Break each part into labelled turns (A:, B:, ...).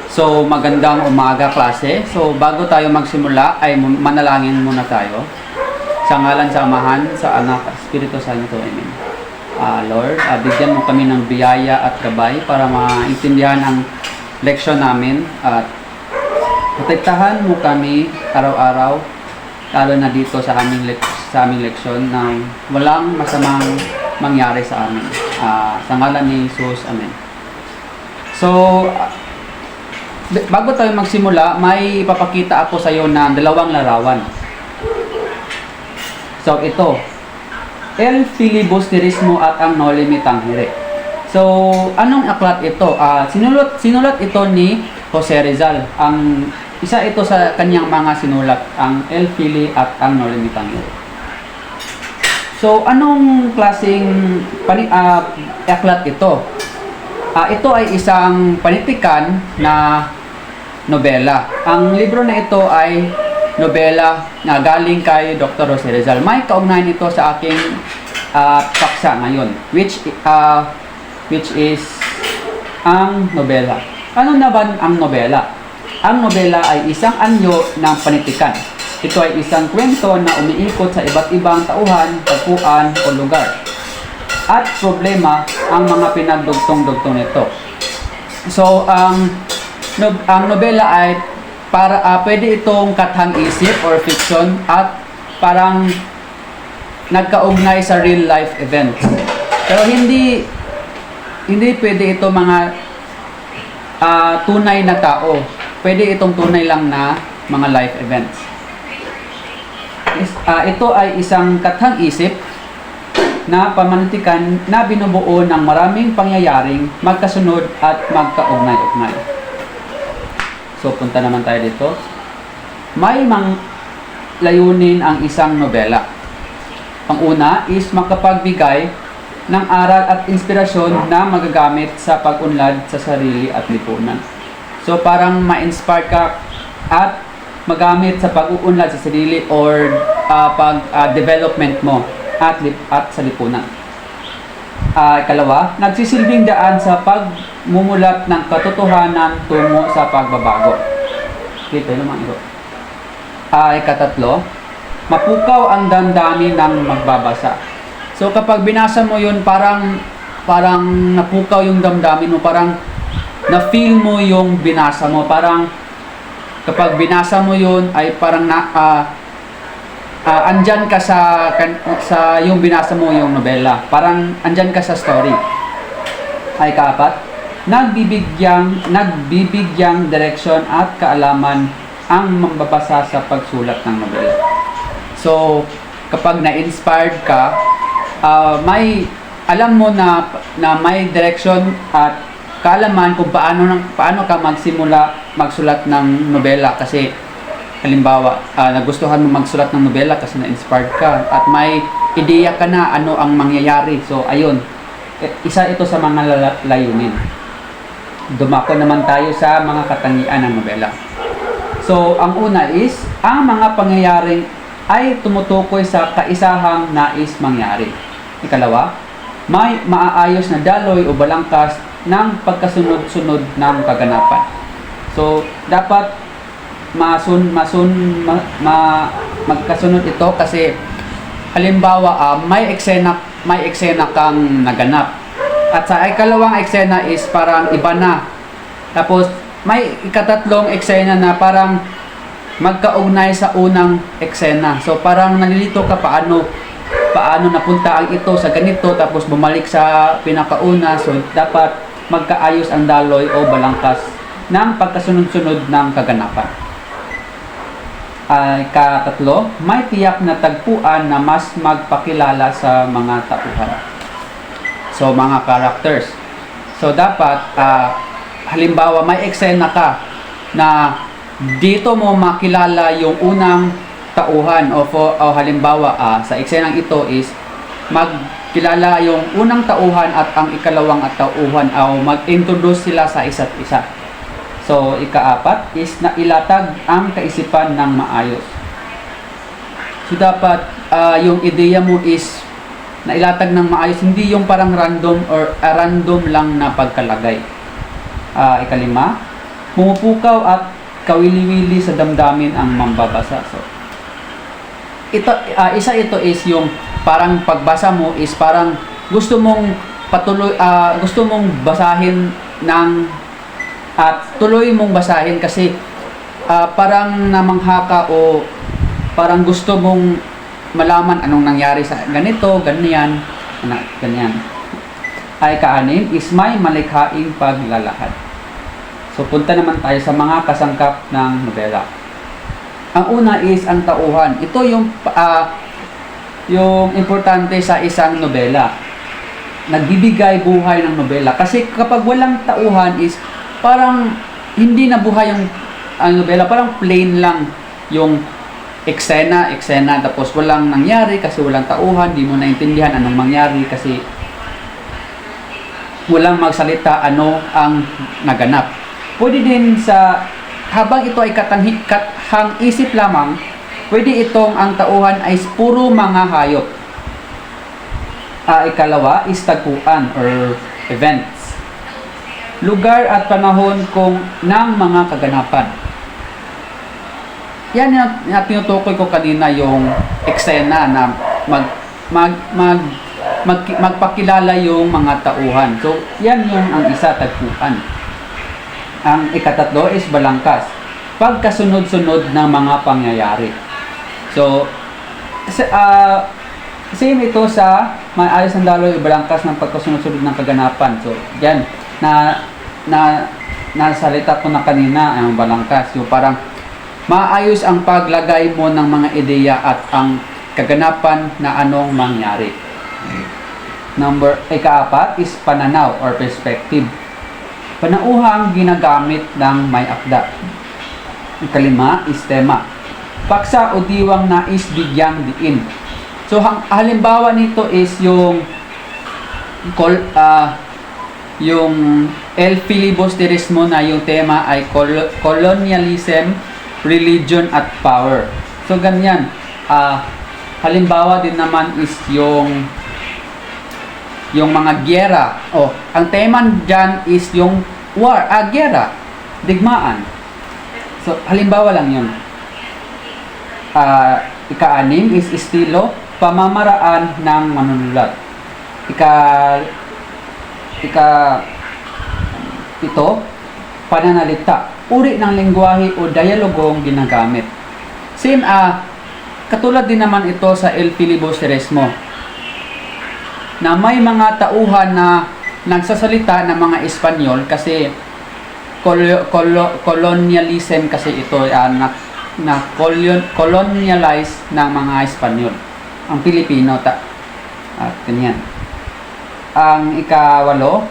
A: So, magandang umaga klase. So, bago tayo magsimula ay manalangin muna tayo. Sa ngalan sa Amahan, sa Anak, at Espiritu Santo. Amen. Lord, bigyan mo kami ng biyaya at gabay para maintindihan ang leksyon namin at protektahan mo kami araw-araw, lalo na dito sa aming leksyon na walang masamang mangyari sa amin. Sa ngalan ni Jesus, Amen. So, bago tayo magsimula, may ipapakita ako sa iyo na dalawang larawan. So, ito, El Filibusterismo at ang Noli Me Tangere. So, anong aklat ito? Sinulat ito ni Jose Rizal. Isa ito sa kanyang mga sinulat, ang El Fili at ang Noli Me Tangere. So, anong klaseng aklat ito? Ito ay isang panitikan na nobela. Ang libro na ito ay nobela na galing kay Dr. Jose Rizal. May kaugnayan ito sa aking paksa ngayon, which is ang nobela. Ano na ba ang nobela? Ang nobela ay isang anyo ng panitikan. Ito ay isang kwento na umiikot sa iba't ibang tauhan, tagpuan o lugar. At problema ang mga pinagdugtong-dugtong nito. So, ang nobela ay pwede itong kathang-isip or fiction at parang nagkaugnay sa real life events. Pero hindi pwede ito mga tunay na tao. Pwede itong tunay lang na mga life events. Ito ay isang kathang-isip na pamanitikan na binubuo ng maraming pangyayaring magkasunod at magkaugnay-ugnay. So, punta naman tayo dito. May layunin ang isang nobela. Ang una is makapagbigay ng aral at inspirasyon na magagamit sa pag-unlad sa sarili at lipunan. So, parang ma-inspire ka at magamit sa pag-uunlad sa sarili or pag-development mo at sa lipunan. Ikalawa, nagsisilbing daan sa pagmumulat ng katotohanan tungo sa pagbabago. Dito naman ito. Ikatatlo, mapukaw ang damdamin ng magbabasa. So kapag binasa mo yun, parang napukaw yung damdamin mo, parang na-feel mo yung binasa mo. Parang kapag binasa mo yun ay parang andyan ka sa yung binasa mo yung nobela. Parang andyan ka sa story. Ay kaapat, nagbibigyang direksyon at kaalaman ang mambabasa sa pagsulat ng nobela. So, kapag na-inspired ka, may alam mo na may direction at kaalaman kung paano ka magsulat ng nobela. Kasi halimbawa, nagustuhan mo magsulat ng nobela kasi na-inspired ka at may ideya ka na ano ang mangyayari. So, ayun. Isa ito sa mga layunin. Dumako naman tayo sa mga katangian ng nobela. So, ang una is, ang mga pangyayaring ay tumutukoy sa kaisahang nais mangyari. Ikalawa, may maaayos na daloy o balangkas ng pagkasunod-sunod ng kaganapan. So, dapat magkasunod ito kasi halimbawa may eksena kang naganap at sa ikalawang eksena is parang iba na, tapos may ikatatlong eksena na parang magkaugnay sa unang eksena. So parang nalilito ka paano napunta ang ito sa ganito tapos bumalik sa pinakauna. So dapat magkaayos ang daloy o balangkas ng pagkasunod-sunod ng kaganapan. Katatlo, may tiyak na tagpuan na mas magpakilala sa mga tauhan. So, mga characters. So, dapat, halimbawa, may eksena ka na dito mo makilala yung unang tauhan o halimbawa, sa eksenang ito is magkilala yung unang tauhan at ang ikalawang tauhan o mag-introduce sila sa isa't isa. So, ikaapat is nailatag ang kaisipan ng maayos. So, dapat yung ideya mo is nailatag ng maayos, hindi yung parang random lang na pagkalagay. Ikalima, pumupukaw at kawili-wili sa damdamin ang mambabasa. So, isa ito is yung parang pagbasa mo is parang gusto mong gusto mong basahin at tuloy mong basahin kasi parang namangha ka o parang gusto mong malaman anong nangyari sa ganito, ganyan, ganyan. Ay ka-anim is may malikhaing paglalahad. So punta naman tayo sa mga kasangkap ng nobela. Ang una is ang tauhan. Ito yung importante sa isang nobela. Nagbibigay buhay ng nobela. Kasi kapag walang tauhan is parang hindi na buhay ang nobela. Parang plain lang yung eksena, tapos walang nangyari kasi walang tauhan, di mo naintindihan anong mangyari kasi walang magsalita ano ang naganap. Pwede din habang ito ay kathang isip lamang, pwede itong ang tauhan ay puro mga hayop. Ikalawa is tagpuan or events. Lugar at panahon ng mga kaganapan. Yan yung tinutukoy ko kanina yung eksena na magpakilala yung mga tauhan. So, yan yung ang isa, tagpuan. Ang ikatatlo is balangkas. Pagkasunod-sunod ng mga pangyayari. So, same ito sa may ayos ng daloy, balangkas ng pagkasunod-sunod ng kaganapan. So, yan, nasalita ko na kanina, ang balangkas. Yung parang maayos ang paglagay mo ng mga ideya at ang kaganapan na anong mangyari. Ikaapat is pananaw or perspective. Panauhang ginagamit ng may akda. Ikalima is tema. Paksa o diwang nais bigyang diin. So halimbawa nito is yung El Filibusterismo na yung tema ay colonialism, religion at power. So ganyan. Halimbawa din naman is yung mga giyera. Ang tema dyan is yung war, giyera, digmaan. So halimbawa lang yun. Ika-anim is estilo, pamamaraan ng manunulat. Ito, pananalita, uri ng lengguwahe o dialogong ginagamit. Same, katulad din naman ito sa El Filibusterismo na may mga tauhan na nagsasalita ng mga Espanyol kasi colonialism kasi ito colonialize ng mga Espanyol ang Pilipino ganyan. Ang ikawalo,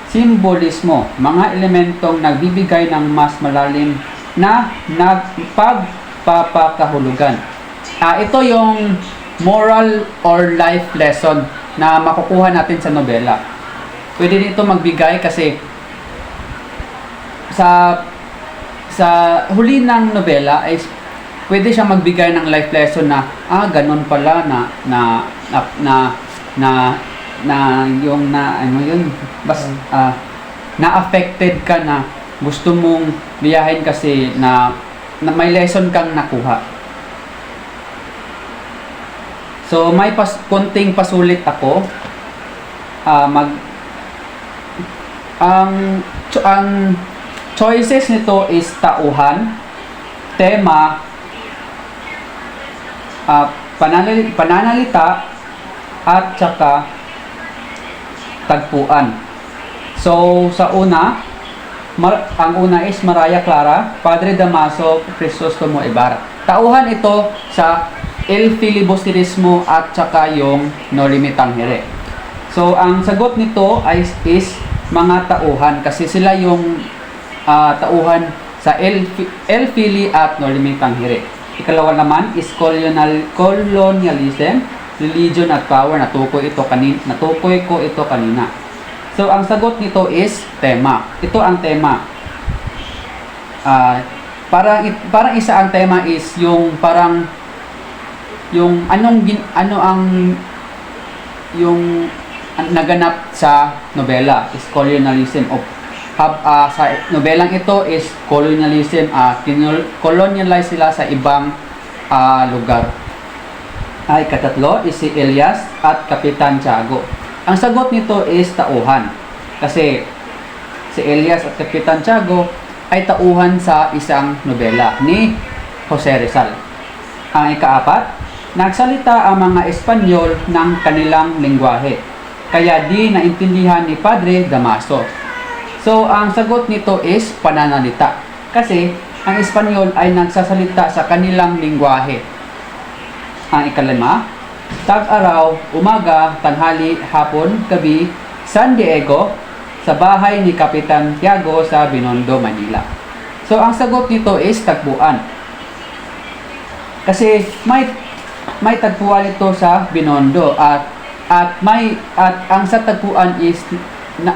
A: simbolismo, mga elementong nagbibigay ng mas malalim na pagpapakahulugan. Ito yung moral or life lesson na makukuha natin sa nobela. Pwede dito magbigay kasi sa huli ng nobela ay pwede siya magbigay ng life lesson na ganun pala na affected ka na gusto mong biyahin kasi na may lesson kang nakuha. So may konting pasulit ako. Ang choices nito is tauhan, tema, pananalita at saka tagpuan. So sa una, ang una is Maria Clara, Padre Damaso, Crisostomo Ibarra. Tauhan ito sa El Filibusterismo at saka yung Noli Me Tangere. So ang sagot nito is mga tauhan kasi sila yung tauhan sa El Fili at Noli Me Tangere. Ikalawa naman is colonialism, religion at power. Natukoy ko ito kanina. So ang sagot nito is tema. Ito ang tema. Parang isa ang tema is yung parang yung naganap sa nobela is colonialism sa nobelang ito is colonialism, colonialize sila sa ibang lugar. Ay katatlo is si Elias at Kapitan Tiago. Ang sagot nito is tauhan. Kasi si Elias at Kapitan Tiago ay tauhan sa isang nobela ni Jose Rizal. Ang ikaapat, nagsalita ang mga Espanyol ng kanilang lengguwahe, kaya di naintindihan ni Padre Damaso. So, ang sagot nito is pananalita. Kasi, ang Espanyol ay nagsasalita sa kanilang lengguwahe. Ang ikalima, tag-araw, umaga, tanghali, hapon, gabi, San Diego, sa bahay ni Kapitan Tiago sa Binondo, Manila. So, ang sagot nito is tagpuan. Kasi may tagpuan ito sa Binondo at ang sa tagpuan is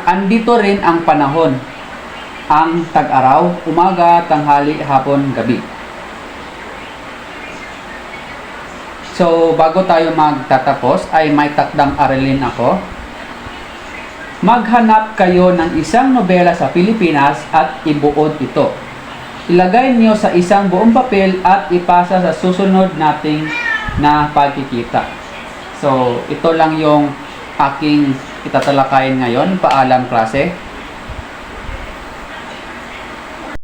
A: andito rin ang panahon. Ang tag-araw, umaga, tanghali, hapon, gabi. So, bago tayo magtatapos ay may takdang aralin ako. Maghanap kayo ng isang nobela sa Pilipinas at ibuod ito. Ilagay niyo sa isang buong papel at ipasa sa susunod nating na pagkikita. So, ito lang yung aking itatalakayin ngayon. Paalam klase.